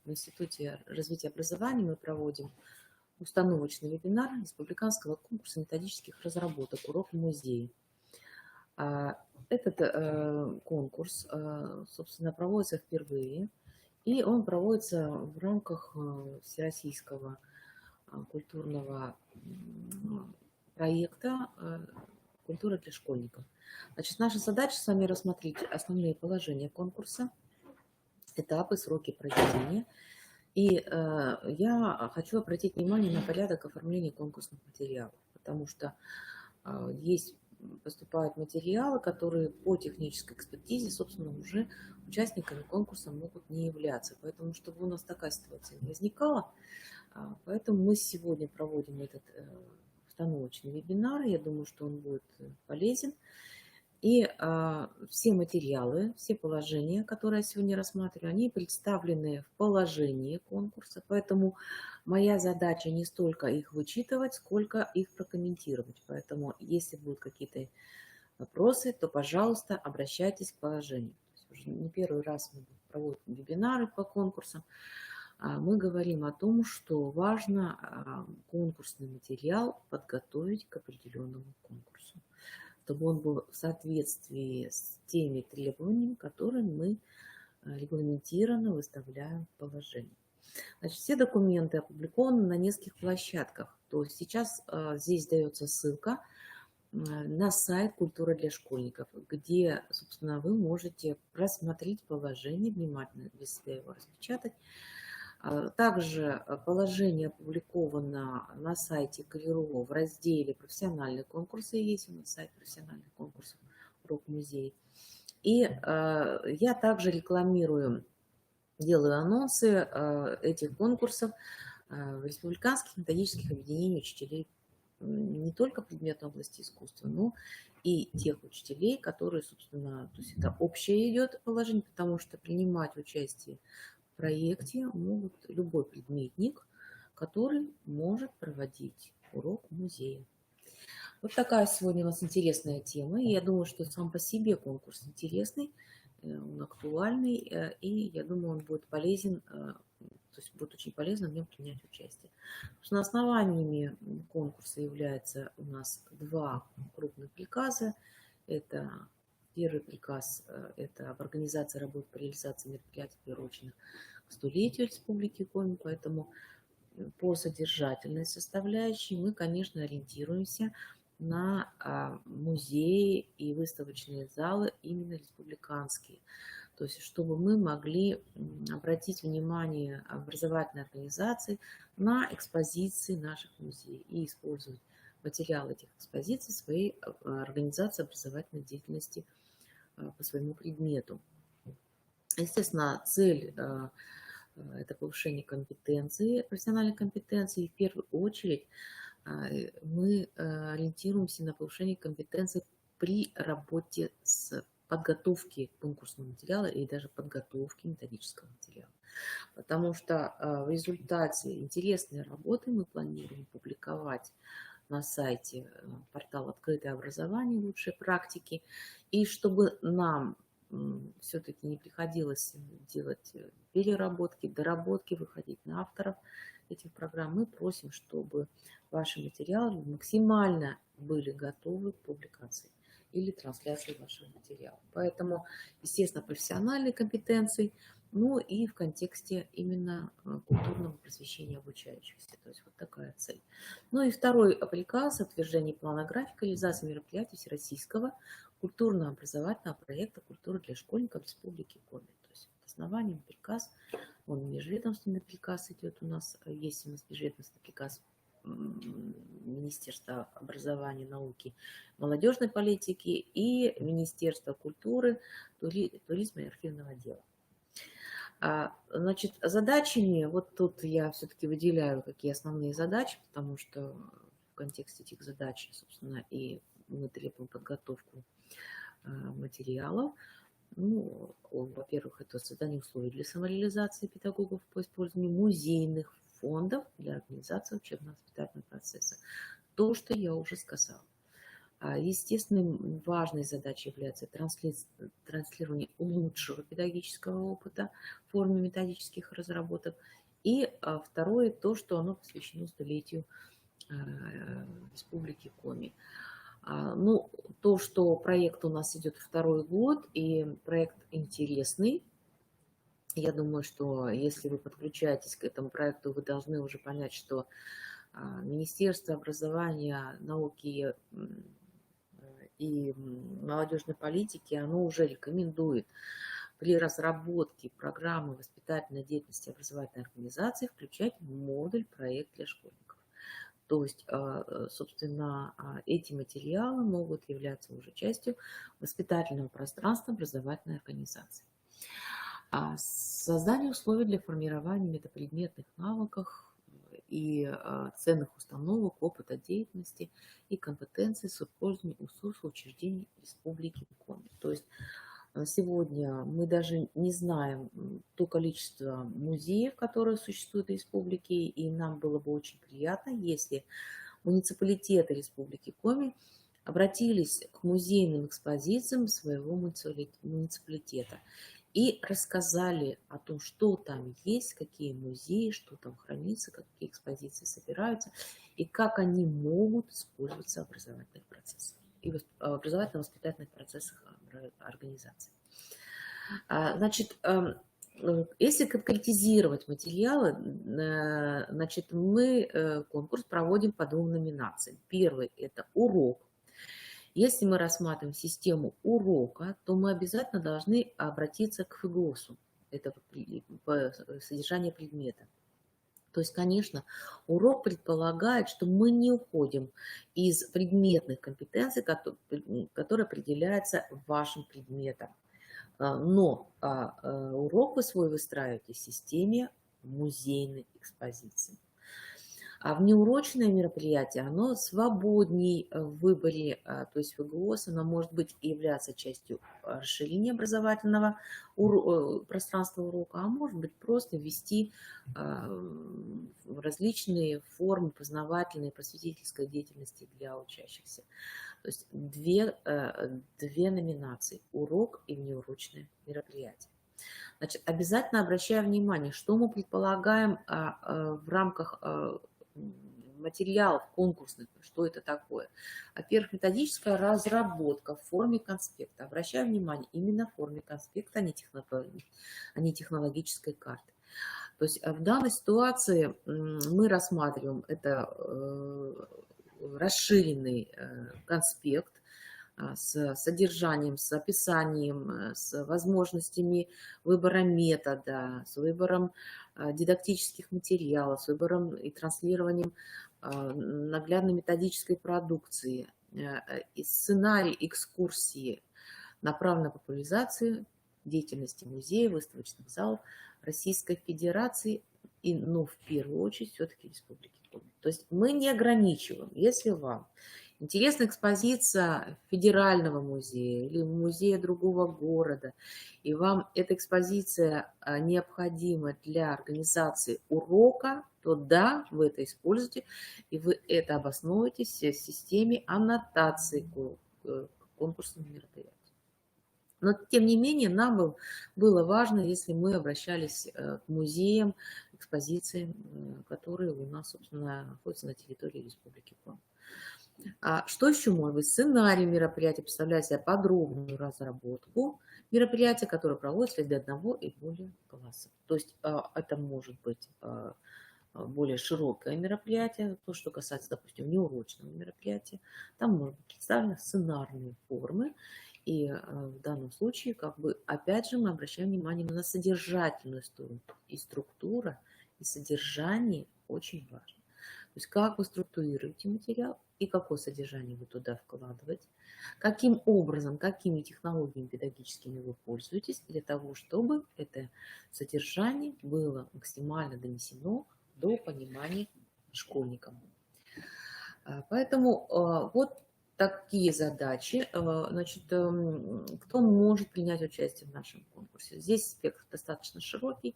в Институте развития образования мы проводим установочный вебинар республиканского конкурса методических разработок «Урок в музее». Этот конкурс, собственно, проводится впервые, и он проводится в рамках всероссийского культурного проекта «Культура для школьников». Значит, наша задача с вами рассмотреть основные положения конкурса, этапы, сроки проведения. И я хочу обратить внимание на порядок оформления конкурсных материалов, потому что поступают материалы, которые по технической экспертизе, собственно, уже участниками конкурса могут не являться. Поэтому, чтобы у нас такая ситуация не возникала, поэтому мы сегодня проводим этот установочный вебинар. Я думаю, что он будет полезен. И все материалы, все положения, которые я сегодня рассматриваю, они представлены в положении конкурса. Поэтому моя задача не столько их вычитывать, сколько их прокомментировать. Поэтому если будут какие-то вопросы, то, пожалуйста, обращайтесь к положению. Уже не первый раз мы проводим вебинары по конкурсам. Мы говорим о том, что важно конкурсный материал подготовить к определенному конкурсу, чтобы он был в соответствии с теми требованиями, которые мы регламентированно выставляем в положении. Значит, все документы опубликованы на нескольких площадках. То есть сейчас здесь дается ссылка на сайт «Культура для школьников», где, собственно, вы можете просмотреть положение внимательно, для себя его распечатать. Также положение опубликовано на сайте КРИРО в разделе «Профессиональные конкурсы». Есть у нас сайт профессиональных конкурсов «Урок в музее». И я также рекламирую, делаю анонсы этих конкурсов в республиканских методических объединениях учителей не только предметной области искусства, но и тех учителей, которые, собственно, то есть это общее идет положение, потому что принимать участие в проекте могут любой предметник, который может проводить урок в музее. Вот такая сегодня у нас интересная тема. И я думаю, что сам по себе конкурс интересный, он актуальный, и я думаю, он будет полезен, то есть будет очень полезно в нем принять участие. Потому что основаниями конкурса является у нас два крупных приказа. Это первый приказ – это об организации работ по реализации мероприятий, приуроченных к 100-летию Республики Коми, поэтому по содержательной составляющей мы, конечно, ориентируемся на музеи и выставочные залы именно республиканские. То есть, чтобы мы могли обратить внимание образовательной организации на экспозиции наших музеев и использовать материалы этих экспозиций в своей организации образовательной деятельности по своему предмету. Естественно, цель это повышение компетенции, профессиональной компетенции. И в первую очередь мы ориентируемся на повышение компетенции при работе с подготовки конкурсного материала и даже подготовки методического материала. Потому что в результате интересной работы мы планируем публиковать на сайте портала «Открытое образование. Лучшие практики». И чтобы нам все-таки не приходилось делать переработки, доработки, выходить на авторов этих программ, мы просим, чтобы ваши материалы максимально были готовы к публикации или трансляции вашего материала. Поэтому, естественно, профессиональные компетенции, ну и в контексте именно культурного просвещения обучающихся. То есть вот такая цель. Ну и второй приказ – утверждение плана графика реализации мероприятий всероссийского культурно-образовательного проекта «Культура для школьников Республики Коми». То есть основанием приказ, он межведомственный приказ идет у нас, есть у нас межведомственный приказ Министерства образования, науки, молодежной политики и Министерства культуры, туризма и архивного дела. Значит, задачами, вот тут я все-таки выделяю, какие основные задачи, потому что в контексте этих задач, собственно, и мы требуем подготовку материалов. Ну, во-первых, это создание условий для самореализации педагогов по использованию музейных фондов для организации учебно-воспитательного процесса. То, что я уже сказала. Естественно, важной задачей является транслирование лучшего педагогического опыта в форме методических разработок. И второе, то, что оно посвящено столетию Республики Коми. Ну, то, что проект у нас идет второй год, и проект интересный. Я думаю, что если вы подключаетесь к этому проекту, вы должны уже понять, что Министерство образования, науки и молодежной политики, оно уже рекомендует при разработке программы воспитательной деятельности образовательной организации включать модуль «Проект для школьников». То есть, собственно, эти материалы могут являться уже частью воспитательного пространства образовательной организации. Создание условий для формирования метапредметных навыков и ценных установок, опыта деятельности и компетенций с использованием УСУС учреждений Республики Коми. То есть сегодня мы даже не знаем то количество музеев, которые существуют в республике, и нам было бы очень приятно, если муниципалитеты Республики Коми обратились к музейным экспозициям своего муниципалитета и рассказали о том, что там есть, какие музеи, что там хранится, какие экспозиции собираются, и как они могут использоваться в образовательных процессах и в образовательно-воспитательных процессах организации. Значит, если конкретизировать материалы, значит, мы конкурс проводим по двум номинациям. Первый – это урок. Если мы рассматриваем систему урока, то мы обязательно должны обратиться к ФГОСу, это по содержанию предмета. То есть, конечно, урок предполагает, что мы не уходим из предметных компетенций, которые определяются вашим предметом. Но урок вы свой выстраиваете в системе музейной экспозиции. А внеурочное мероприятие, оно свободней в выборе, то есть ФГОС, оно может быть и являться частью расширения образовательного пространства урока, а может быть просто ввести различные формы познавательной и просветительской деятельности для учащихся. То есть две номинации – урок и внеурочное мероприятие. Значит, обязательно обращаю внимание, что мы предполагаем в рамках материалов конкурсных, что это такое. Во-первых, методическая разработка в форме конспекта. Обращаю внимание, именно в форме конспекта, а не технологической карты. То есть в данной ситуации мы рассматриваем это расширенный конспект с содержанием, с описанием, с возможностями выбора метода, с выбором дидактических материалов, с выбором и транслированием наглядной методической продукции, и сценарий экскурсии направлен на популяризацию деятельности музеев, выставочных залов Российской Федерации, но в первую очередь все-таки Республики Коми. То есть мы не ограничиваем. Если вам интересна экспозиция Федерального музея или музея другого города, и вам эта экспозиция необходима для организации урока, то да, вы это используете, и вы это обосновываете в системе аннотации к конкурсному мероприятию. Но, тем не менее, нам было важно, если мы обращались к музеям, экспозициям, которые у нас, собственно, находятся на территории Республики Коми. Что еще может быть? Сценарий мероприятия представляет себе подробную разработку мероприятия, которое проводится среди одного и более классов. То есть это может быть более широкое мероприятие, то, что касается, допустим, неурочного мероприятия. Там может быть представлены сценарные формы. И в данном случае, опять же, мы обращаем внимание на содержательную сторону. И структура, и содержание очень важно. То есть как вы структурируете материал и какое содержание вы туда вкладываете, каким образом, какими технологиями педагогическими вы пользуетесь для того, чтобы это содержание было максимально донесено до понимания школьникам. Поэтому вот такие задачи. Значит, кто может принять участие в нашем конкурсе? Здесь спектр достаточно широкий.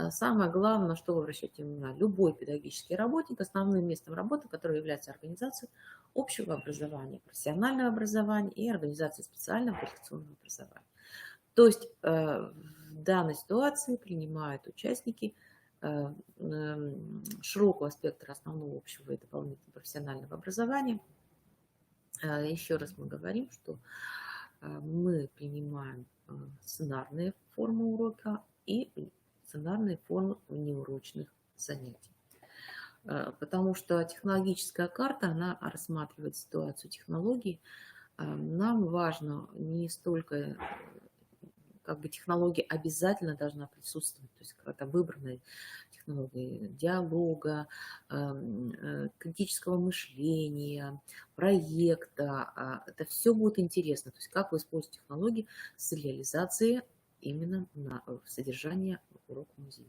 Самое главное, на что вы обращаете внимание, любой педагогический работник, основным местом работы, которое является организацией общего образования, профессионального образования и организацией специального квалификационного образования. То есть в данной ситуации принимают участники широкого спектра основного общего и дополнительного профессионального образования. Еще раз мы говорим, что мы принимаем сценарные формы урока и сценарные формы внеурочных занятий. Потому что технологическая карта, она рассматривает ситуацию технологий. Нам важно не столько, как бы технология обязательно должна присутствовать, то есть какая-то выбранная технология диалога, критического мышления, проекта. Это все будет интересно, то есть как вы используете технологии с реализацией именно в содержании урока музея.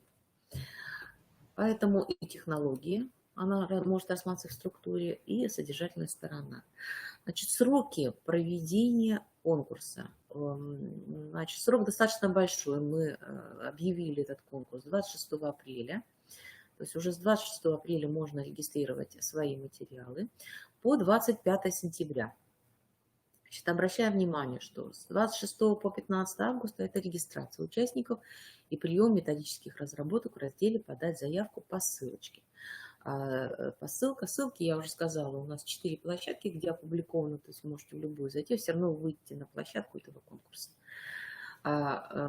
Поэтому и технология, она может рассматриваться в структуре, и содержательная сторона. Значит, сроки проведения конкурса. Значит, срок достаточно большой. Мы объявили этот конкурс 26 апреля. То есть уже с 26 апреля можно регистрировать свои материалы по 25 сентября. Значит, обращаем внимание, что с 26 по 15 августа это регистрация участников и прием методических разработок в разделе «Подать заявку по ссылочке». Ссылки, я уже сказала, у нас 4 площадки, где опубликованы, то есть можете в любую зайти, все равно выйти на площадку этого конкурса,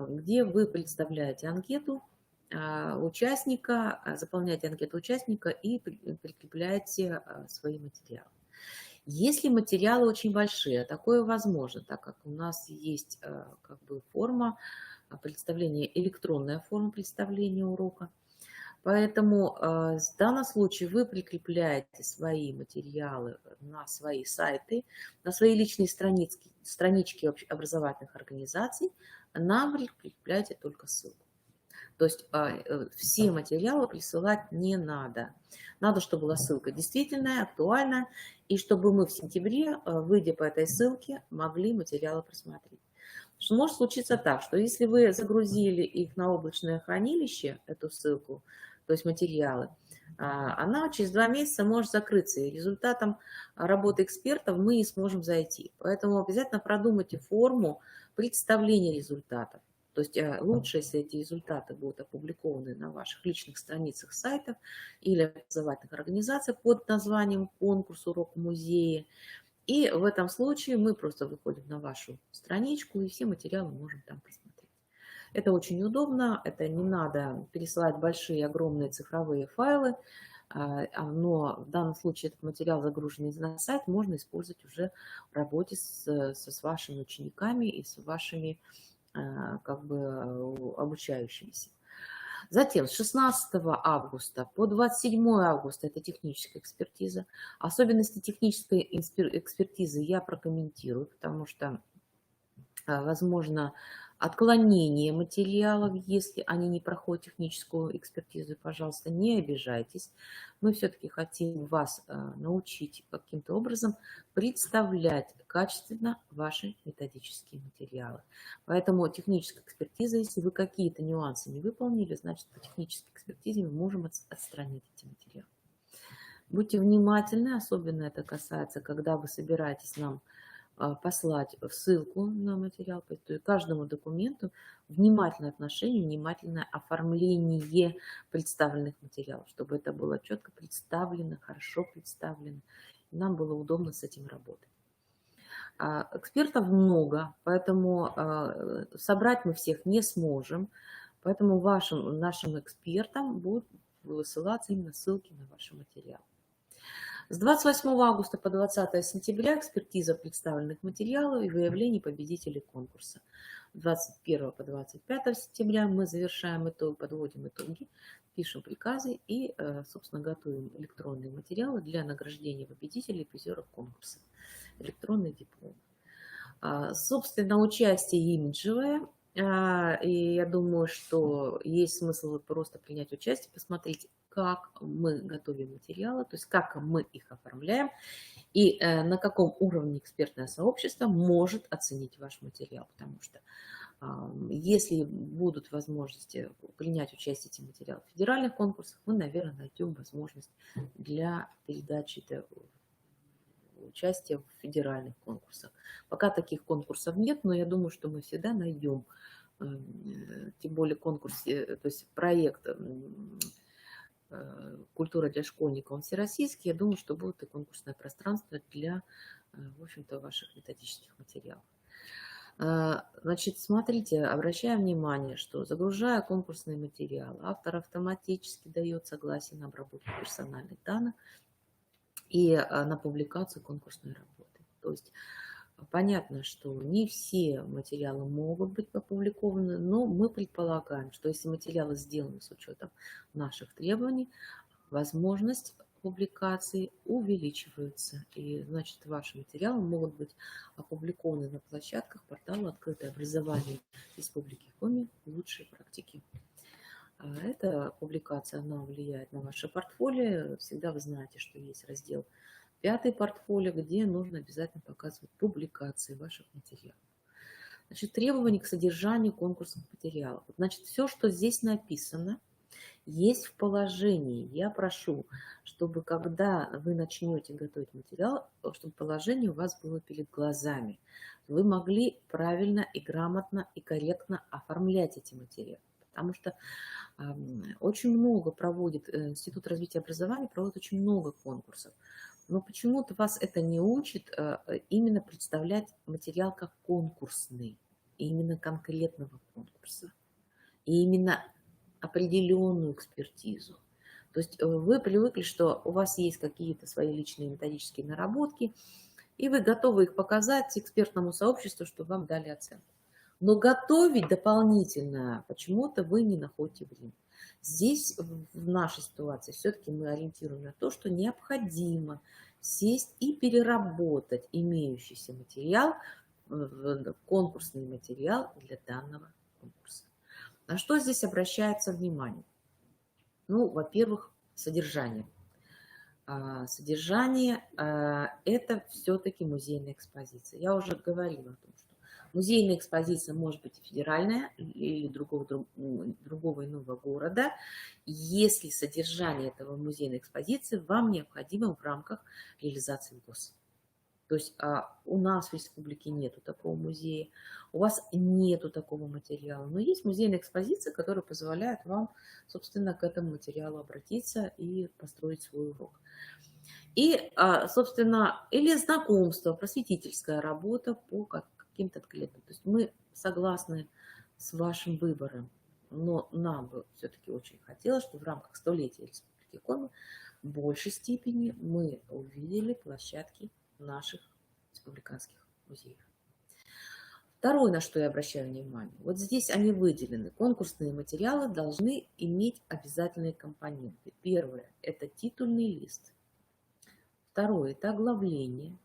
где вы представляете анкету участника, заполняете анкету участника и прикрепляете свои материалы. Если материалы очень большие, такое возможно, так как у нас есть как бы форма представления, электронная форма представления урока. Поэтому в данном случае вы прикрепляете свои материалы на свои сайты, на свои личные странички образовательных организаций, нам прикрепляете только ссылку. То есть все материалы присылать не надо. Надо, чтобы была ссылка действительная, актуальная, и чтобы мы в сентябре, выйдя по этой ссылке, могли материалы просмотреть. Что может случиться так, что если вы загрузили их на облачное хранилище, эту ссылку, то есть материалы, она через 2 месяца может закрыться, и результатом работы экспертов мы не сможем зайти. Поэтому обязательно продумайте форму представления результатов. То есть лучше, если эти результаты будут опубликованы на ваших личных страницах сайтов или образовательных организациях под названием «Конкурс урок музея». И в этом случае мы просто выходим на вашу страничку и все материалы можем там посмотреть. Это очень удобно, это не надо пересылать большие, огромные цифровые файлы, но в данном случае этот материал, загруженный на сайт, можно использовать уже в работе с вашими учениками и с вашими как бы обучающимися. Затем с 16 августа по 27 августа это техническая экспертиза. Особенности технической экспертизы я прокомментирую, потому что возможно отклонение материалов, если они не проходят техническую экспертизу. Пожалуйста, не обижайтесь. Мы все-таки хотим вас научить каким-то образом представлять качественно ваши методические материалы. Поэтому техническая экспертиза, если вы какие-то нюансы не выполнили, значит, по технической экспертизе мы можем отстранить эти материалы. Будьте внимательны, особенно это касается, когда вы собираетесь нам послать ссылку на материал, то есть каждому документу внимательное отношение, внимательное оформление представленных материалов, чтобы это было четко представлено, хорошо представлено, и нам было удобно с этим работать. Экспертов много, поэтому собрать мы всех не сможем, поэтому нашим экспертам будут высылаться именно ссылки на ваши материалы. С 28 августа по 20 сентября экспертиза представленных материалов и выявление победителей конкурса. 21 по 25 сентября мы завершаем итог, подводим итоги, пишем приказы и, собственно, готовим электронные материалы для награждения победителей и призеров конкурса. Электронный диплом. Собственно, участие имиджевое. И я думаю, что есть смысл просто принять участие, посмотреть, как мы готовим материалы, то есть как мы их оформляем и на каком уровне экспертное сообщество может оценить ваш материал, потому что Если будут возможности принять участие в этих материалах в федеральных конкурсах, мы, наверное, найдем возможность для передачи участия в федеральных конкурсах. Пока таких конкурсов нет, но я думаю, что мы всегда найдем, тем более конкурс, то есть проект «Культура для школьников», он всероссийский, я думаю, что будет и конкурсное пространство для, в общем-то, ваших методических материалов. Значит, смотрите, обращаем внимание, что загружая конкурсные материалы, автор автоматически дает согласие на обработку персональных данных и на публикацию конкурсной работы. То есть понятно, что не все материалы могут быть опубликованы, но мы предполагаем, что если материалы сделаны с учетом наших требований, возможность публикации увеличивается. И, значит, ваши материалы могут быть опубликованы на площадках портала «Открытое образование» Республики Коми «Лучшие практики». Эта публикация, она влияет на ваше портфолио. Всегда вы знаете, что есть раздел 5 портфолио, где нужно обязательно показывать публикации ваших материалов. Значит, требования к содержанию конкурсных материалов. Значит, все, что здесь написано, есть в положении. Я прошу, чтобы когда вы начнете готовить материал, чтобы положение у вас было перед глазами. Вы могли правильно и грамотно и корректно оформлять эти материалы. Потому что очень много проводит Институт развития образования, проводит очень много конкурсов. Но почему-то вас это не учит именно представлять материал как конкурсный, именно конкретного конкурса, и именно определенную экспертизу. То есть вы привыкли, что у вас есть какие-то свои личные методические наработки, и вы готовы их показать экспертному сообществу, чтобы вам дали оценку. Но готовить дополнительно почему-то вы не находите времени. Здесь, в нашей ситуации, все-таки мы ориентируем на то, что необходимо сесть и переработать имеющийся материал в конкурсный материал для данного конкурса. На что здесь обращается внимание? Ну, во-первых, содержание. Содержание – это все-таки музейная экспозиция. Я уже говорила о том, что музейная экспозиция может быть федеральная или другого иного города, если содержание этого музейной экспозиции вам необходимо в рамках реализации ГОС. То есть у нас в республике нету такого музея, у вас нету такого материала, но есть музейная экспозиция, которая позволяет вам, собственно, к этому материалу обратиться и построить свой урок. И, собственно, или знакомство, просветительская работа по каким-то клиентам. То есть мы согласны с вашим выбором, но нам бы все-таки очень хотелось, чтобы в рамках столетия Республики Коми в большей степени мы увидели площадки наших республиканских музеев. Второе, на что я обращаю внимание, вот здесь они выделены. Конкурсные материалы должны иметь обязательные компоненты. Первое – это титульный лист. Второе – это оглавление.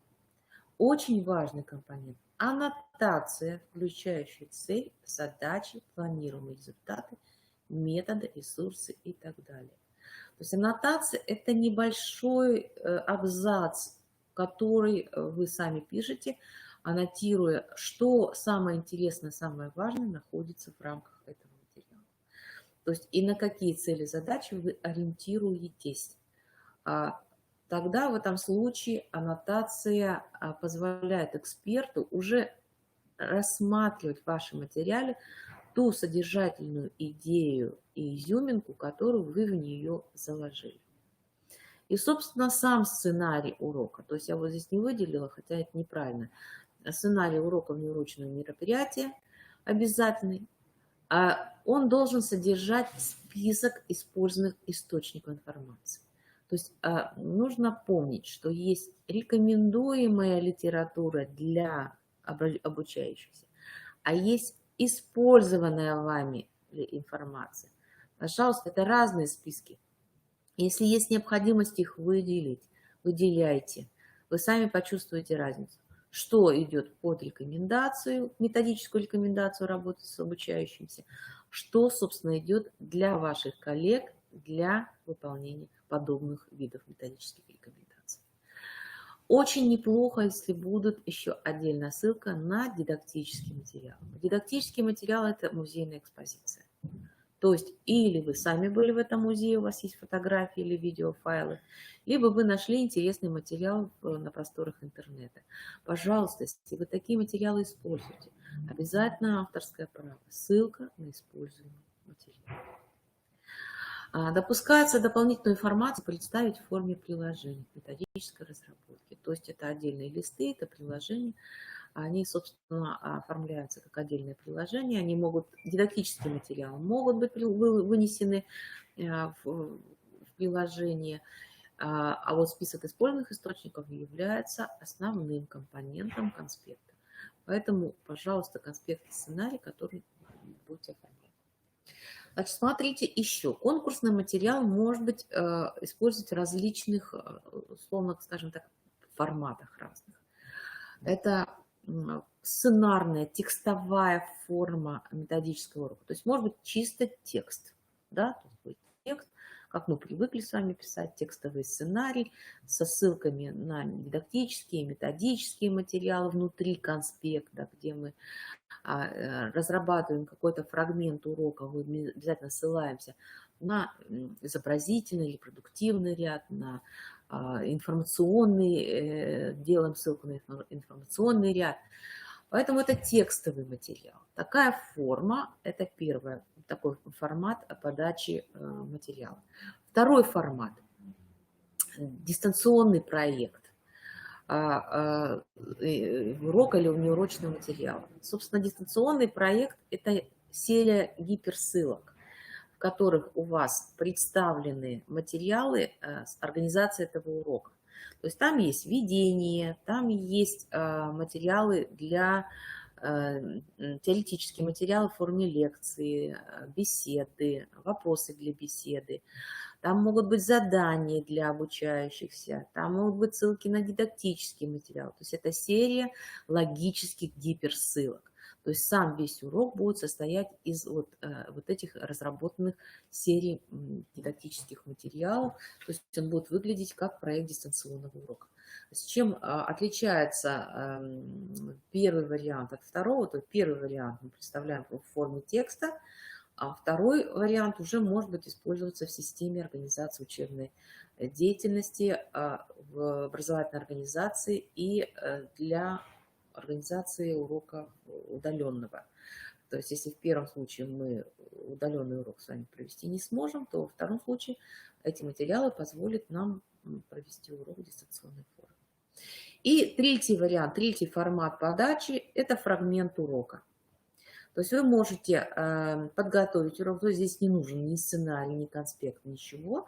Очень важный компонент – аннотация, включающая цель, задачи, планируемые результаты, методы, ресурсы и так далее. То есть аннотация – это небольшой абзац, который вы сами пишете, аннотируя, что самое интересное, самое важное находится в рамках этого материала. То есть и на какие цели, задачи вы ориентируетесь. Тогда в этом случае аннотация позволяет эксперту уже рассматривать в вашем материале ту содержательную идею и изюминку, которую вы в нее заложили. И, собственно, сам сценарий урока. То есть я вот здесь не выделила, хотя это неправильно. Сценарий урока внеурочного мероприятия обязательный. Он должен содержать список использованных источников информации. То есть нужно помнить, что есть рекомендуемая литература для обучающихся, а есть использованная вами информация. Пожалуйста, это разные списки. Если есть необходимость их выделить, выделяйте. Вы сами почувствуете разницу. Что идет под рекомендацию, методическую рекомендацию работы с обучающимся, что, собственно, идет для ваших коллег для выполнения подобных видов методических рекомендаций. Очень неплохо, если будет еще отдельная ссылка на дидактический материал. Дидактический материал – это музейная экспозиция. То есть или вы сами были в этом музее, у вас есть фотографии или видеофайлы, либо вы нашли интересный материал на просторах интернета. Пожалуйста, если вы такие материалы используете, обязательно авторское право, ссылка на используемый материал. Допускается дополнительную информацию представить в форме приложений к методической разработке. То есть это отдельные листы, это приложения. Они, собственно, оформляются как отдельные приложения. Они могут, дидактические материалы могут быть вынесены в приложение, а вот список использованных источников является основным компонентом конспекта. Поэтому, пожалуйста, конспект и сценарий, который будете оформлять. Значит, смотрите еще. Конкурсный материал может быть использовать в различных, условно, скажем так, форматах разных. Это сценарная, текстовая форма методического урока. То есть может быть чисто текст. Да? То есть будет текст, как мы привыкли с вами писать, текстовый сценарий со ссылками на дидактические, методические материалы внутри конспекта, где мы разрабатываем какой-то фрагмент урока, мы обязательно ссылаемся на изобразительный или продуктивный ряд, на информационный, делаем ссылку на информационный ряд. Поэтому это текстовый материал. Такая форма – это первый такой формат подачи материала. Второй формат – дистанционный проект урока или внеурочного материала. Собственно, дистанционный проект – это серия гиперссылок, в которых у вас представлены материалы с организацией этого урока. То есть там есть введение, там есть материалы для теоретические материалы в форме лекции, беседы, вопросы для беседы. Там могут быть задания для обучающихся, там могут быть ссылки на дидактический материал. То есть это серия логических гиперссылок. То есть сам весь урок будет состоять из вот этих разработанных серий дидактических материалов. То есть он будет выглядеть как проект дистанционного урока. С чем отличается первый вариант от второго? То первый вариант мы представляем в форме текста, а второй вариант уже может быть использоваться в системе организации учебной деятельности, в образовательной организации и для организации урока удаленного. То есть если в первом случае мы удаленный урок с вами провести не сможем, то во втором случае эти материалы позволят нам провести урок в дистанционной форме. И третий вариант, третий формат подачи – это фрагмент урока. То есть вы можете подготовить урок, то есть здесь не нужен ни сценарий, ни конспект, ничего.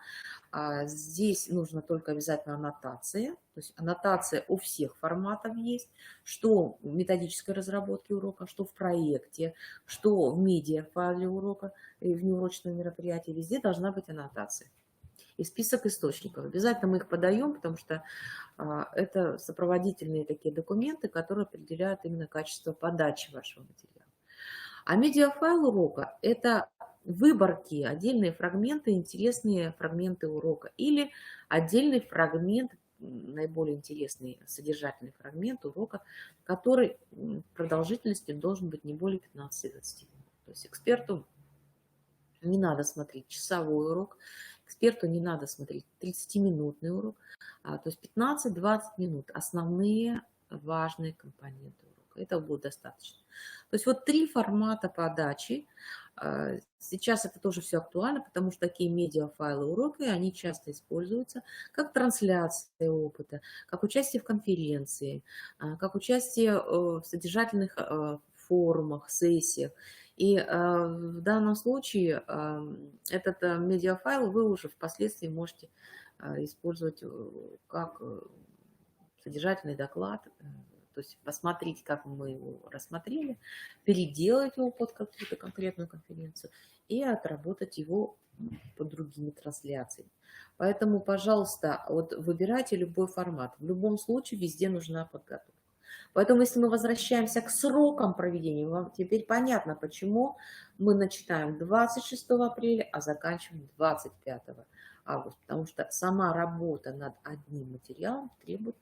Здесь нужно только обязательно аннотация. То есть аннотация у всех форматов есть, что в методической разработке урока, что в проекте, что в медиафайле урока и в неурочном мероприятии. Везде должна быть аннотация. И список источников. Обязательно мы их подаем, потому что это сопроводительные такие документы, которые определяют именно качество подачи вашего материала. А медиафайл урока – это выборки, отдельные фрагменты, интересные фрагменты урока или отдельный фрагмент, наиболее интересный содержательный фрагмент урока, который продолжительностью должен быть не более 15-20 минут. То есть эксперту не надо смотреть часовой урок, эксперту не надо смотреть 30-минутный урок, то есть 15-20 минут – основные важные компоненты урока. Этого будет достаточно. То есть вот три формата подачи. Сейчас это тоже все актуально, потому что такие медиафайлы урока, они часто используются как трансляция опыта, как участие в конференции, как участие в содержательных форумах, сессиях. И в данном случае этот медиафайл вы уже впоследствии можете использовать как содержательный доклад. То есть посмотреть, как мы его рассмотрели, переделать его под какую-то конкретную конференцию и отработать его под другими трансляциями. Поэтому, пожалуйста, вот выбирайте любой формат. В любом случае везде нужна подготовка. Поэтому, если мы возвращаемся к срокам проведения, вам теперь понятно, почему мы начинаем 26 апреля, а заканчиваем 25 августа. Потому что сама работа над одним материалом требует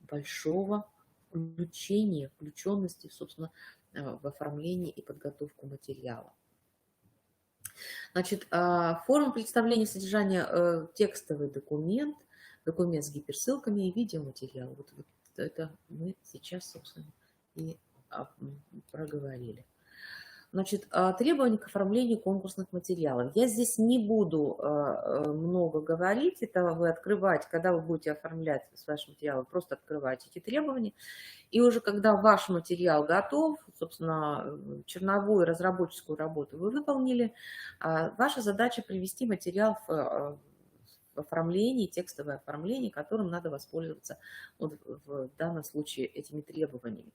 большого включенности, собственно, в оформлении и подготовку материала. Значит, форма представления содержания текстовый документ, документ с гиперссылками и видеоматериал. Вот это мы сейчас, собственно, и проговорили. Значит, требования к оформлению конкурсных материалов. Я здесь не буду много говорить, это вы открываете, когда вы будете оформлять ваши материалы, просто открываете эти требования. И уже когда ваш материал готов, собственно, черновую разработческую работу вы выполнили, ваша задача привести материал в оформлении, текстовое оформление, которым надо воспользоваться вот в данном случае этими требованиями.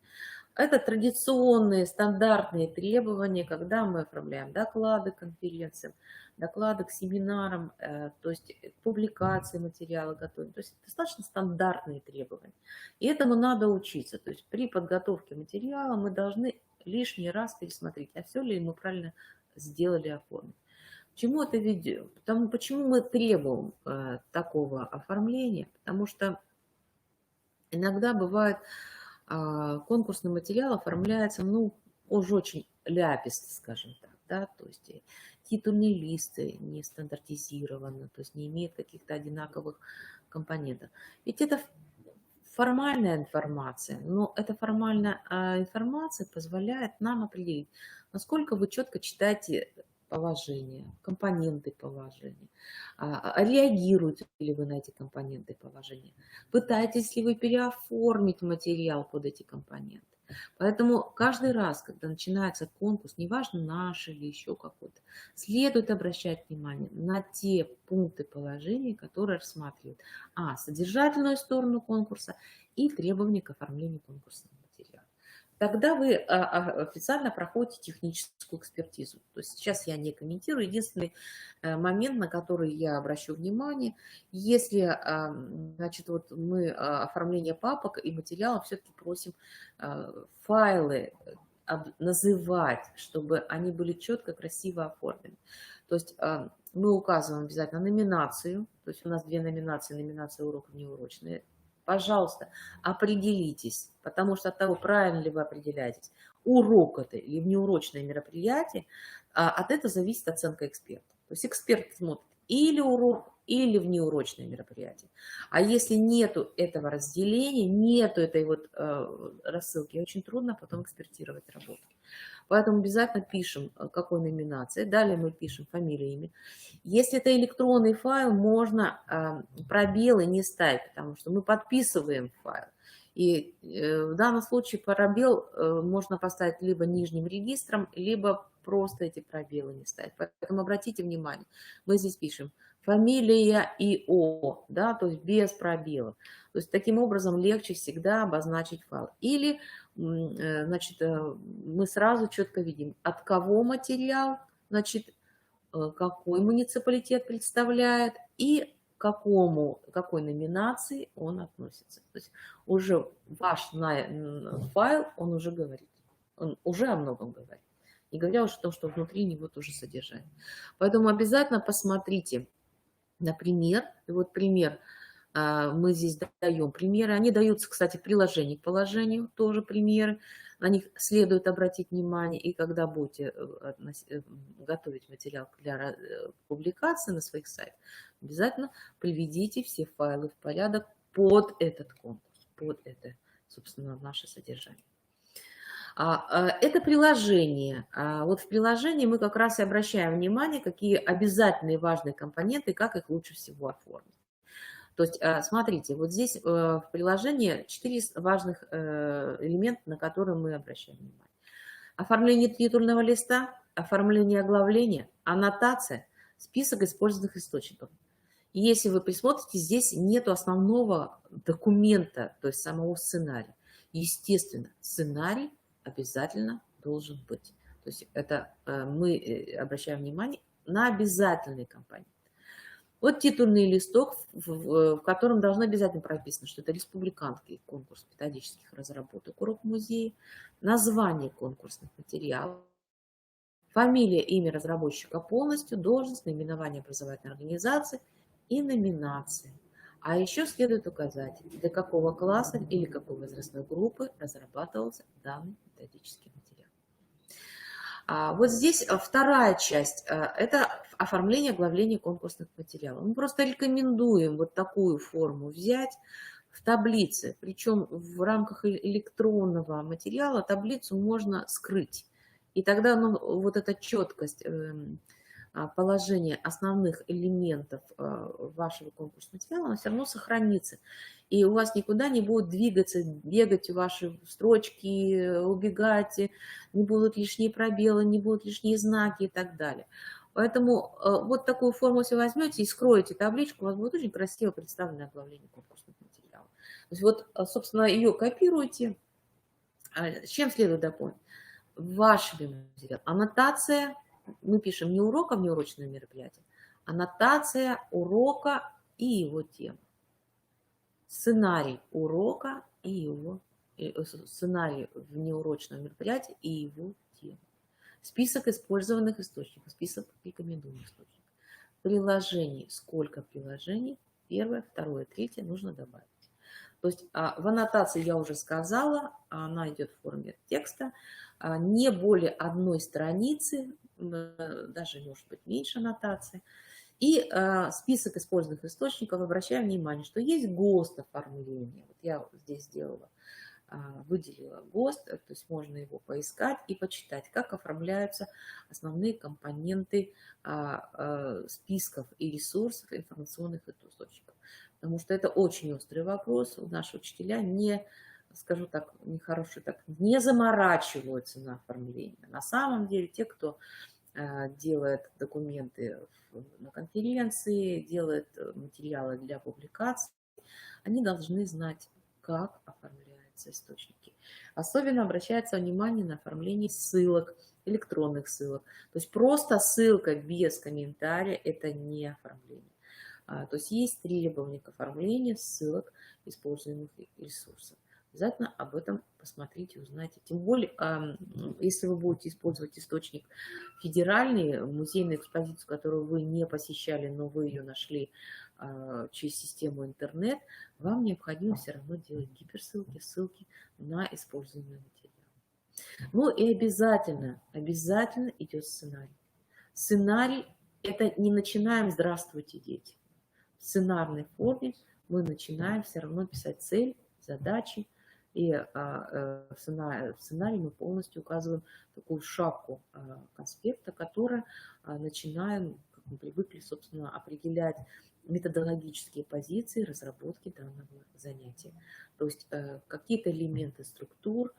Это традиционные, стандартные требования, когда мы оформляем доклады к конференциям, доклады к семинарам, то есть публикации материала готовим. То есть достаточно стандартные требования. И этому надо учиться. То есть при подготовке материала мы должны лишний раз пересмотреть, а все ли мы правильно сделали, оформили. К чему это ведет? Почему мы требуем такого оформления? Потому что иногда бывает, конкурсный материал оформляется, ну, уже очень ляписто, скажем так, да, то есть титульные листы не стандартизированы, то есть не имеют каких-то одинаковых компонентов. Ведь это формальная информация, но эта формальная информация позволяет нам определить, насколько вы четко читаете положения, компоненты положения, реагируете ли вы на эти компоненты положения, пытаетесь ли вы переоформить материал под эти компоненты. Поэтому каждый раз, когда начинается конкурс, неважно наш или еще какой-то, следует обращать внимание на те пункты положения, которые рассматривают содержательную сторону конкурса и требования к оформлению конкурсного материала. Тогда вы официально проходите техническую экспертизу. То есть сейчас я не комментирую. Единственный момент, на который я обращу внимание, если, значит, вот мы оформление папок и материалов все-таки просим файлы называть, чтобы они были четко, красиво оформлены. То есть мы указываем обязательно номинацию, то есть у нас две номинации, номинация урок и неурочные. Пожалуйста, определитесь, потому что от того, правильно ли вы определяетесь, урок это или внеурочное мероприятие, от этого зависит оценка эксперта. То есть эксперт смотрит или урок, или внеурочное мероприятие. А если нету этого разделения, нету этой вот рассылки, очень трудно потом экспертировать работу. Поэтому обязательно пишем, какой номинации. Далее мы пишем фамилию, имя. Если это электронный файл, можно пробелы не ставить, потому что мы подписываем файл. И в данном случае пробел можно поставить либо нижним регистром, либо просто эти пробелы не ставить. Поэтому обратите внимание, мы здесь пишем фамилия ИО, да, то есть без пробелов. То есть таким образом легче всегда обозначить файл. Или, значит, мы сразу четко видим, от кого материал, значит, какой муниципалитет представляет и какой номинации он относится. То есть уже ваш файл, он уже говорит, он уже о многом говорит. Не говоря уж о том, что внутри него тоже содержание. Поэтому обязательно посмотрите, например, и вот пример, мы здесь даем примеры, они даются, кстати, в приложении к положению, тоже примеры, на них следует обратить внимание, и когда будете готовить материал для публикации на своих сайтах, обязательно приведите все файлы в порядок под этот конкурс, под это, собственно, наше содержание. Это приложение. Вот в приложении мы как раз и обращаем внимание, какие обязательные важные компоненты, как их лучше всего оформить. То есть, смотрите, вот здесь в приложении 4 важных элемента, на которые мы обращаем внимание. Оформление титульного листа, оформление оглавления, аннотация, список использованных источников. И если вы присмотрите, здесь нет основного документа, то есть самого сценария. Естественно, сценарий обязательно должен быть. То есть это мы обращаем внимание на обязательные компоненты. Вот титульный листок, в котором должно обязательно прописано, что это республиканский конкурс методических разработок урок музея, название конкурсных материалов, фамилия, имя разработчика полностью, должность, наименование образовательной организации и номинации. А еще следует указать, для какого класса или какой возрастной группы разрабатывался данный методический материал. Вот здесь вторая часть – это оформление оглавления конкурсных материалов. Мы просто рекомендуем вот такую форму взять в таблице, причем в рамках электронного материала таблицу можно скрыть. И тогда вот эта четкость положения основных элементов вашего конкурсного материала, она все равно сохранится. И у вас никуда не будет двигаться, бегать ваши строчки, убегать, не будут лишние пробелы, не будут лишние знаки и так далее. Поэтому вот такую форму, если возьмете и скроете табличку, у вас будет очень красиво представлено оглавление конкурсных материалов. То есть вот, собственно, ее копируйте. С чем следует дополнить? Вашими материалами. Аннотация, мы пишем не уроком, не урочное мероприятие, аннотация урока и его тема. Сценарий урока и его, сценарий внеурочного мероприятия и его тема. Список использованных источников, список рекомендуемых источников. Приложений. Сколько приложений? Первое, второе, третье нужно добавить. То есть в аннотации я уже сказала, она идет в форме текста, не более одной страницы, даже может быть меньше аннотации. И список использованных источников, обращаем внимание, что есть ГОСТ оформление. Вот я здесь сделала, выделила ГОСТ, то есть можно его поискать и почитать, как оформляются основные компоненты списков и ресурсов информационных источников. Потому что это очень острый вопрос. Наши учителя не, скажу так, нехорошие, так, не заморачиваются на оформление. На самом деле те, кто делает документы на конференции, делает материалы для публикаций, они должны знать, как оформляются источники. Особенно обращается внимание на оформление ссылок, электронных ссылок. То есть просто ссылка без комментария – это не оформление. То есть есть требования к оформлению ссылок используемых ресурсов. Обязательно об этом посмотрите, узнайте. Тем более, если вы будете использовать источник федеральный, музейную экспозицию, которую вы не посещали, но вы ее нашли через систему интернет, вам необходимо все равно делать гиперссылки, ссылки на используемые материалы. Ну и обязательно идет сценарий. Сценарий – это не начинаем «Здравствуйте, дети». В сценарной форме мы начинаем все равно писать цель, задачи, и в сценарии мы полностью указываем такую шапку конспекта, которая начинаем, как мы привыкли, собственно, определять методологические позиции разработки данного занятия. То есть какие-то элементы структур,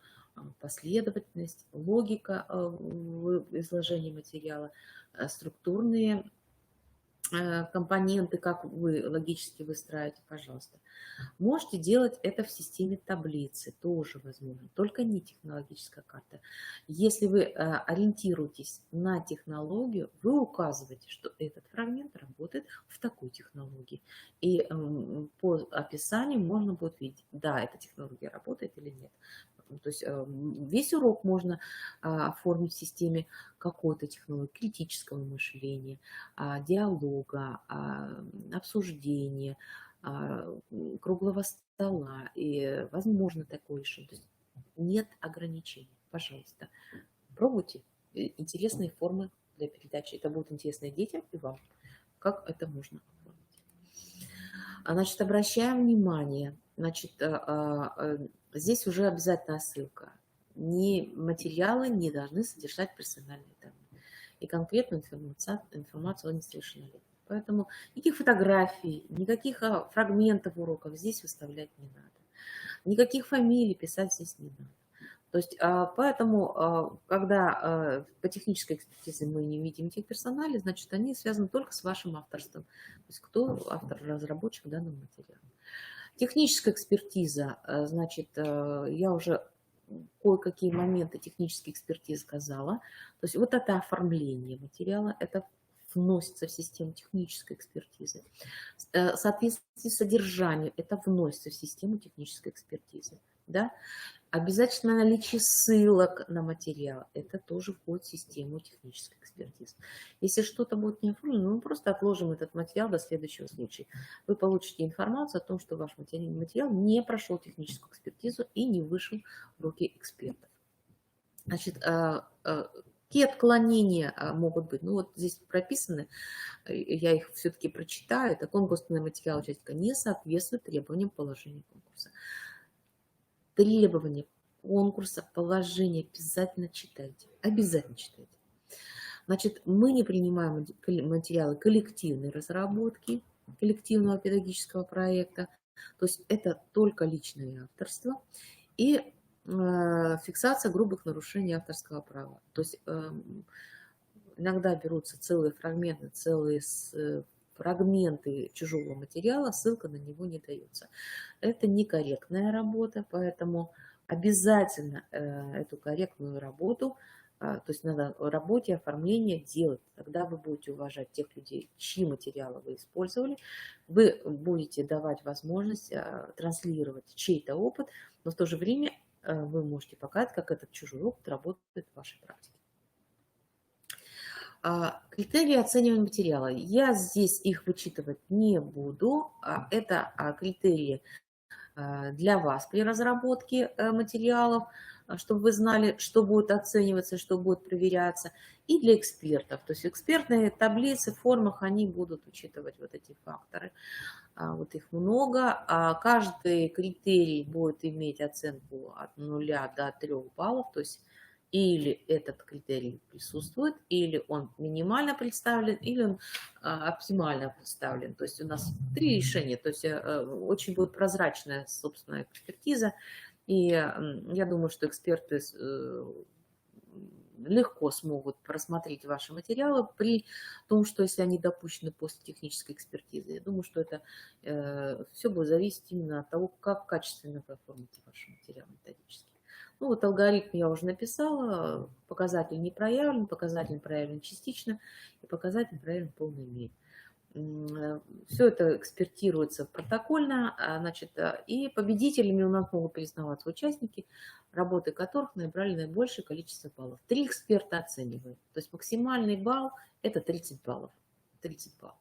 последовательность, логика изложения материала, структурные компоненты, как вы логически выстраиваете, пожалуйста. Можете делать это в системе таблицы, тоже возможно, только не технологическая карта. Если вы ориентируетесь на технологию, вы указываете, что этот фрагмент работает в такой технологии. И по описанию можно будет видеть, да, эта технология работает или нет. То есть весь урок можно оформить в системе какой-то технологии, критического мышления, диалога, обсуждения, круглого стола. И возможно такое решение. То есть нет ограничений. Пожалуйста, пробуйте интересные формы для передачи. Это будет интересно и детям, и вам. Как это можно оформить. Значит, обращаем внимание. Значит, здесь уже обязательно ссылка. Ни материалы не должны содержать персональные данные. И конкретную информацию о несовершеннолетних. Поэтому никаких фотографий, никаких фрагментов уроков здесь выставлять не надо. Никаких фамилий писать здесь не надо. То есть, поэтому, когда по технической экспертизе мы не видим этих персоналей, значит, они связаны только с вашим авторством. То есть, кто автор-разработчик данного материала. Техническая экспертиза, значит, я уже кое-какие моменты технической экспертизы сказала. То есть вот это оформление материала, это вносится в систему технической экспертизы. Соответствие содержанию, это вносится в систему технической экспертизы. Да? Обязательно наличие ссылок на материал. Это тоже входит в систему технической экспертизы. Если что-то будет не оформлено, мы просто отложим этот материал до следующего случая. Вы получите информацию о том, что ваш материал не прошел техническую экспертизу и не вышел в руки экспертов. Значит, какие отклонения могут быть? Ну вот здесь прописаны, я их все-таки прочитаю. Это конкурсный материал участника не соответствует требованиям положения конкурса. Требования конкурса, положение обязательно читайте. Обязательно читайте. Значит, мы не принимаем материалы коллективной разработки, коллективного педагогического проекта. То есть это только личное авторство и фиксация грубых нарушений авторского права. То есть иногда берутся целые фрагменты, целые фрагменты чужого материала, ссылка на него не дается. Это некорректная работа, поэтому обязательно эту корректную работу, то есть надо работе оформление делать. Тогда вы будете уважать тех людей, чьи материалы вы использовали. Вы будете давать возможность транслировать чей-то опыт, но в то же время вы можете показать, как этот чужой опыт работает в вашей практике. Критерии оценивания материала. Я здесь их вычитывать не буду. Это критерии для вас при разработке материалов, чтобы вы знали, что будет оцениваться, что будет проверяться, и для экспертов. То есть экспертные таблицы в формах, они будут учитывать вот эти факторы. Вот их много. Каждый критерий будет иметь оценку от 0 до 3 баллов, то есть или этот критерий присутствует, или он минимально представлен, или он оптимально представлен. То есть у нас 3 решения, то есть очень будет прозрачная собственная экспертиза. И я думаю, что эксперты легко смогут просмотреть ваши материалы при том, что если они допущены после технической экспертизы. Я думаю, что это все будет зависеть именно от того, как качественно вы оформите ваши материалы методически. Ну вот алгоритм я уже написала, показатель не проявлен, показатель проявлен частично и показатель проявлен в полной мере. Все это экспертируется протокольно, значит, и победителями у нас могут признаваться участники, работы которых набрали наибольшее количество баллов. 3 эксперта оценивают, то есть максимальный балл – это 30 баллов. 30 баллов.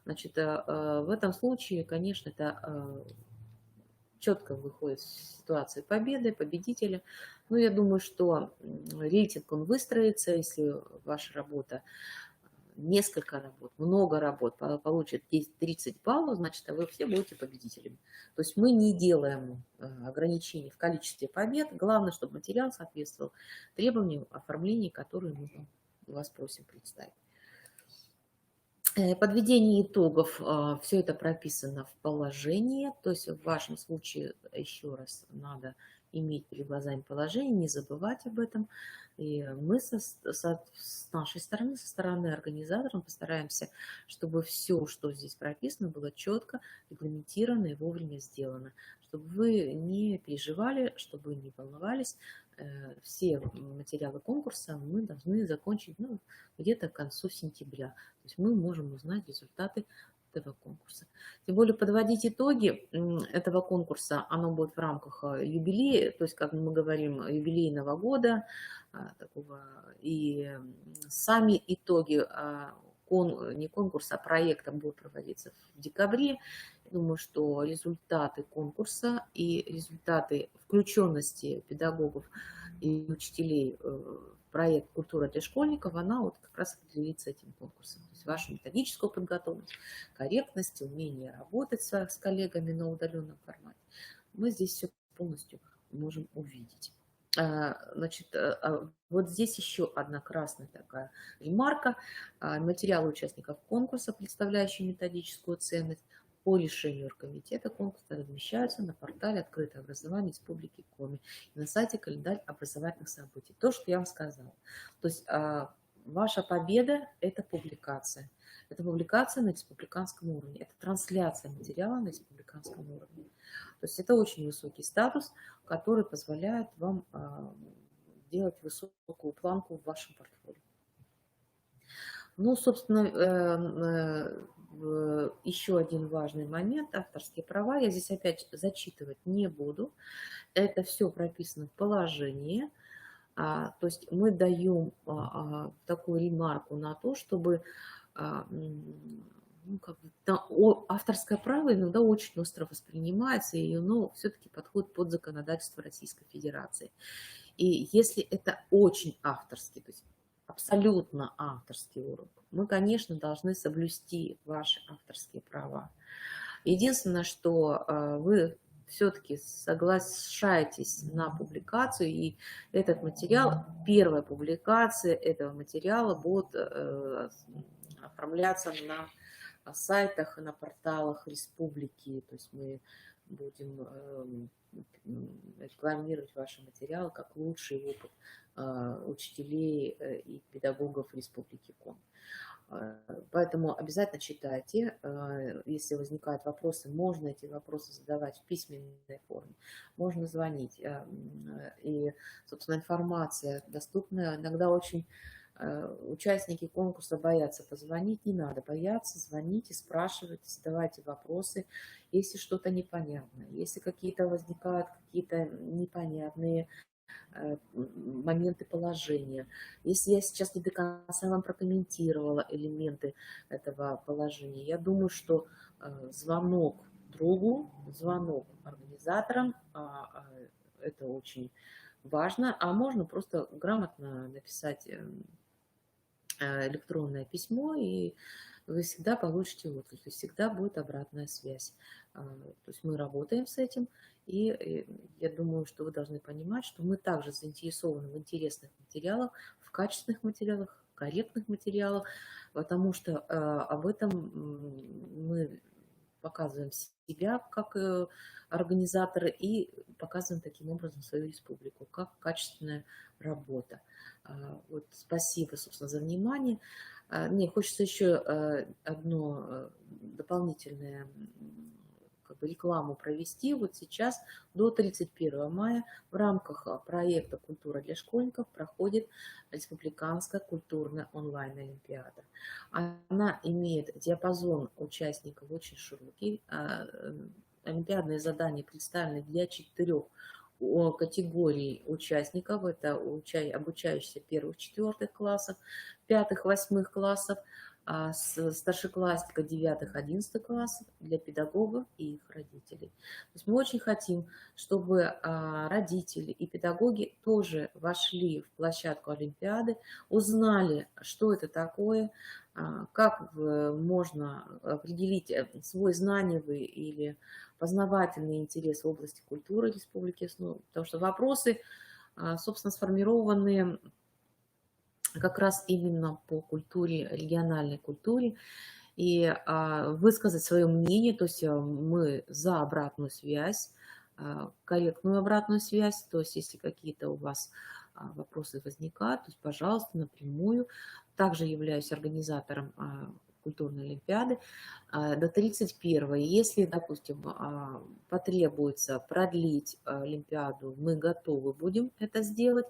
Значит, в этом случае, конечно, это четко выходит ситуация победы, победителя. Но я думаю, что рейтинг он выстроится, если ваша работа, несколько работ, много работ получит 30 баллов, значит, вы все будете победителями. То есть мы не делаем ограничений в количестве побед. Главное, чтобы материал соответствовал требованиям оформления, которые мы вас просим представить. Подведение итогов, все это прописано в положении, то есть в вашем случае, еще раз, надо иметь перед глазами положение, не забывать об этом. И мы с нашей стороны, со стороны организатора, постараемся, чтобы все, что здесь прописано, было четко регламентировано и вовремя сделано, чтобы вы не переживали, чтобы вы не волновались. Все материалы конкурса мы должны закончить где-то к концу сентября. То есть мы можем узнать результаты этого конкурса. Тем более подводить итоги этого конкурса, оно будет в рамках юбилея, то есть, как мы говорим, юбилейного года, такого, и сами итоги не конкурса, а проекта будут проводиться в декабре. Я думаю, что результаты конкурса и результаты включенности педагогов и учителей в проект «Культура для школьников», она вот как раз определится этим конкурсом. То есть вашу методическую подготовленность, корректность, умение работать с коллегами на удаленном формате. Мы здесь все полностью можем увидеть. Значит, вот здесь еще одна красная такая ремарка. Материалы участников конкурса, представляющие методическую ценность, по решению оргкомитета конкурса размещаются на портале «Открытое образование» Республики Коми и на сайте «Календарь образовательных событий». То, что я вам сказала. То есть ваша победа – это публикация. Это публикация на республиканском уровне. Это трансляция материала на республиканском уровне. То есть это очень высокий статус, который позволяет вам делать высокую планку в вашем портфолио. Ну, собственно, еще один важный момент, авторские права. Я здесь опять зачитывать не буду. Это все прописано в положении. То есть мы даем такую ремарку на то, чтобы ну, как бы, авторское право иногда очень остро воспринимается, и оно все-таки подходит под законодательство Российской Федерации. И если это очень авторский, то есть абсолютно авторский урок, мы, конечно, должны соблюсти ваши авторские права. Единственное, что вы все-таки соглашаетесь на публикацию, и этот материал, первая публикация этого материала будет оформляться на сайтах, на порталах республики, то есть мы будем рекламировать ваши материалы как лучший опыт учителей и педагогов Республики Коми. Поэтому обязательно читайте. Если возникают вопросы, можно эти вопросы задавать в письменной форме, можно звонить. И, собственно, информация доступна. Иногда очень участники конкурса боятся позвонить. Не надо бояться, звоните, спрашивайте, задавайте вопросы, если что-то непонятно, если какие-то возникают какие-то непонятные моменты положения. Если я сейчас не до конца вам прокомментировала элементы этого положения, я думаю, что звонок другу, звонок организаторам, это очень важно, а можно просто грамотно написать электронное письмо, и вы всегда получите отклик, и всегда будет обратная связь. То есть мы работаем с этим, и я думаю, что вы должны понимать, что мы также заинтересованы в интересных материалах, в качественных материалах, корректных материалах, потому что об этом мы показываем себя как организаторы и показываем таким образом свою республику, как качественная работа. Вот спасибо, собственно, за внимание. Мне хочется еще одно дополнительное рекламу провести. Вот сейчас до 31 мая в рамках проекта «Культура для школьников» проходит республиканская культурная онлайн-олимпиада. Она имеет диапазон участников очень широкий. Олимпиадные задания представлены для 4 категорий участников. Это обучающиеся 1-4 классов, 5-8 классов, старшеклассника 9-11 классов, для педагогов и их родителей. То есть мы очень хотим, чтобы родители и педагоги тоже вошли в площадку Олимпиады, узнали, что это такое, как можно определить свой знаниевый или познавательный интерес в области культуры Республики, потому что вопросы, собственно, сформированы как раз именно по культуре, региональной культуре, и высказать свое мнение, то есть мы за обратную связь, корректную обратную связь, то есть если какие-то у вас вопросы возникают, то есть, пожалуйста, напрямую. Также являюсь организатором культурной олимпиады до 31-го. Если, допустим, потребуется продлить олимпиаду, мы готовы будем это сделать,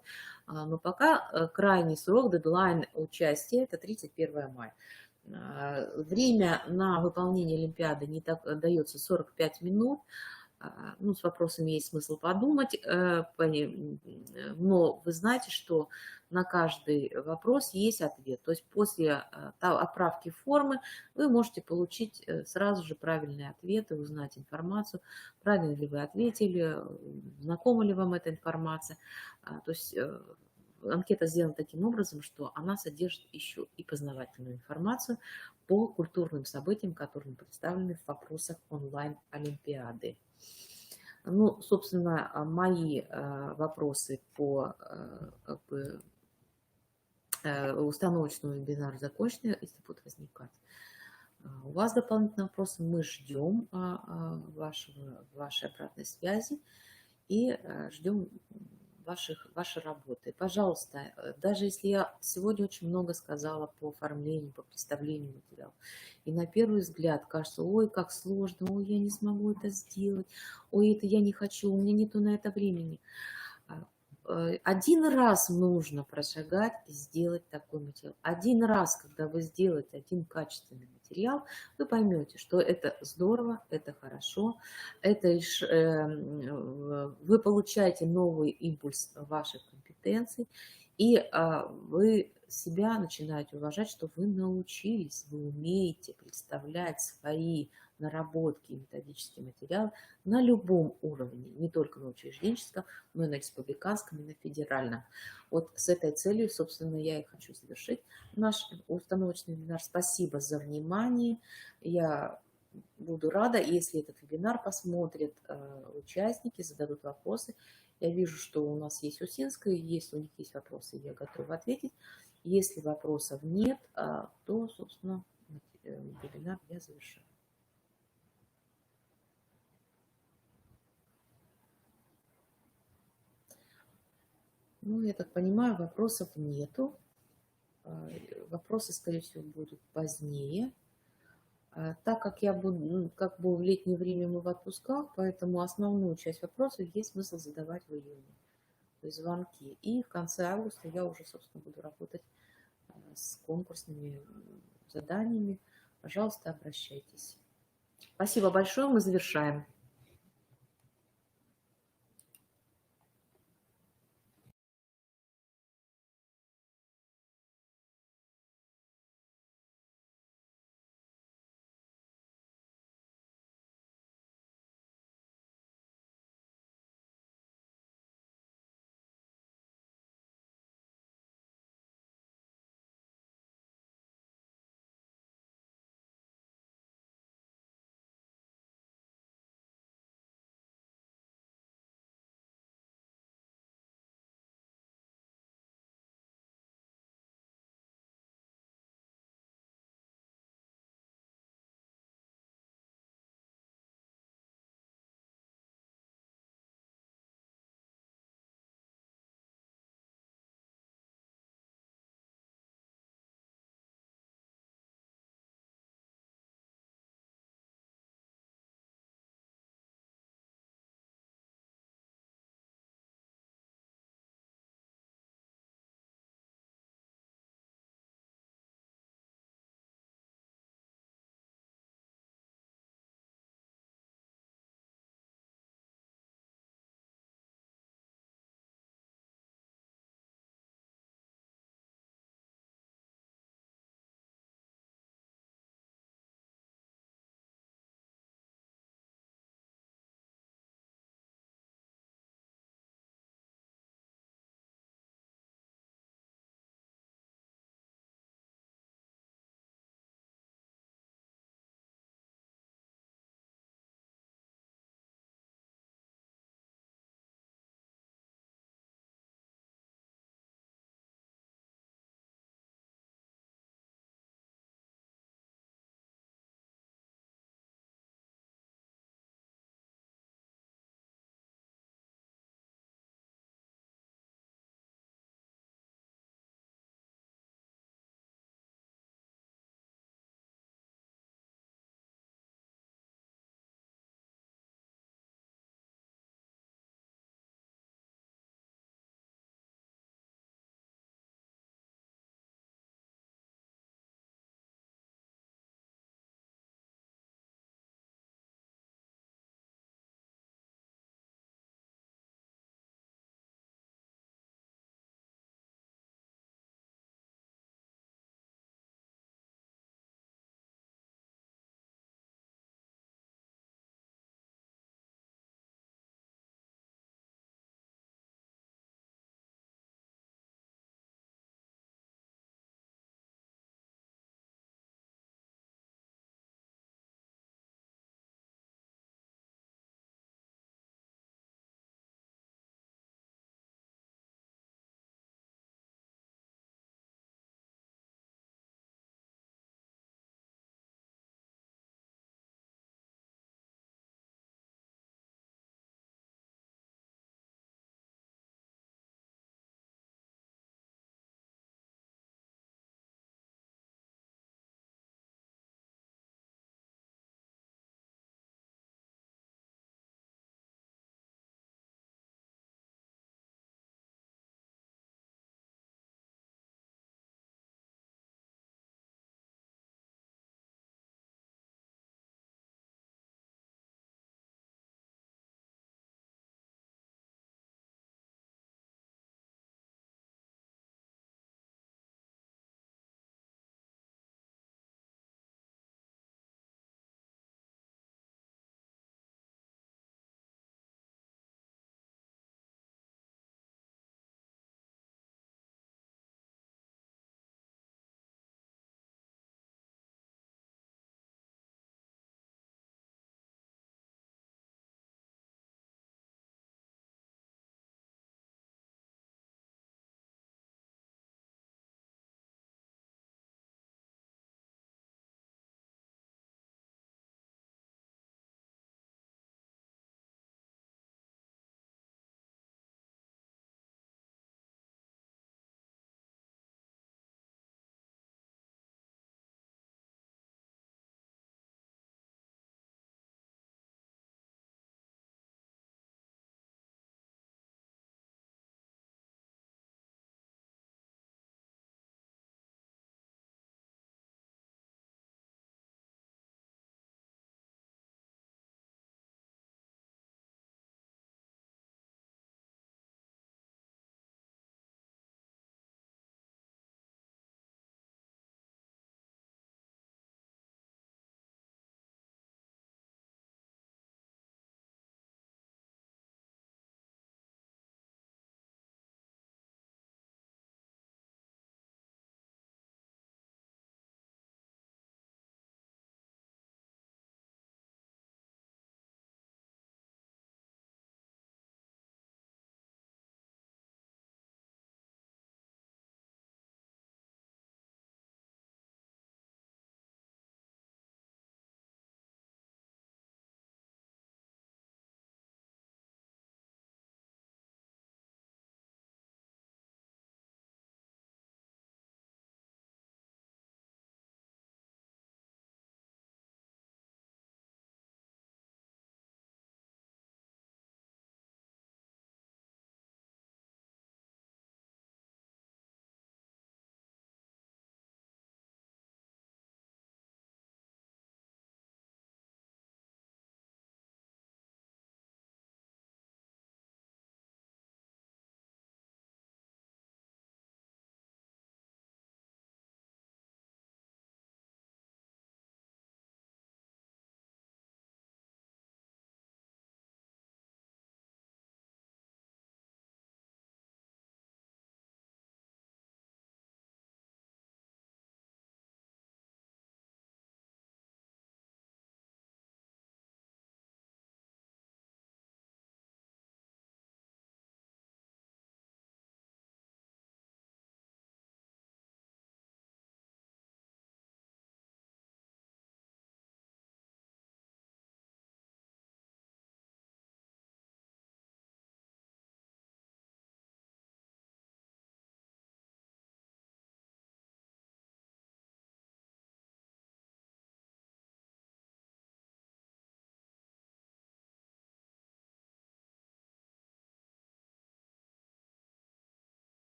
но пока крайний срок, дедлайн участия, это 31 мая. Время на выполнение олимпиады не так, дается 45 минут. Ну, с вопросами есть смысл подумать, но вы знаете, что на каждый вопрос есть ответ. То есть после отправки формы вы можете получить сразу же правильные ответы, узнать информацию, правильно ли вы ответили, знакома ли вам эта информация. То есть анкета сделана таким образом, что она содержит еще и познавательную информацию по культурным событиям, которые представлены в вопросах онлайн-олимпиады. Ну, собственно, мои вопросы по установочному вебинару закончены. Если будут возникать у вас дополнительные вопросы, мы ждем вашей обратной связи и ждем вашей работы. Пожалуйста, даже если я сегодня очень много сказала по оформлению, по представлению материала, и на первый взгляд кажется, ой, как сложно, ой, я не смогу это сделать, ой, это я не хочу, у меня нету на это времени. Один раз нужно прошагать и сделать такой материал. Один раз, когда вы сделаете один качественный материал, материал, вы поймете, что это здорово, это хорошо, это лишь вы получаете новый импульс ваших компетенций, и вы себя начинаете уважать, что вы научились, вы умеете представлять свои наработки и методический материал на любом уровне, не только на учрежденческом, но и на республиканском, и на федеральном. Вот с этой целью, собственно, я и хочу завершить наш установочный вебинар. Спасибо за внимание. Я буду рада, если этот вебинар посмотрят участники, зададут вопросы. Я вижу, что у нас есть Усинская, если у них есть вопросы, я готова ответить. Если вопросов нет, то, собственно, вебинар я завершаю. Ну, я так понимаю, вопросов нету. Вопросы, скорее всего, будут позднее. Так как я буду, как бы в летнее время мы в отпусках, поэтому основную часть вопросов есть смысл задавать в июне, то есть звонки. И в конце августа я уже, собственно, буду работать с конкурсными заданиями. Пожалуйста, обращайтесь. Спасибо большое, мы завершаем.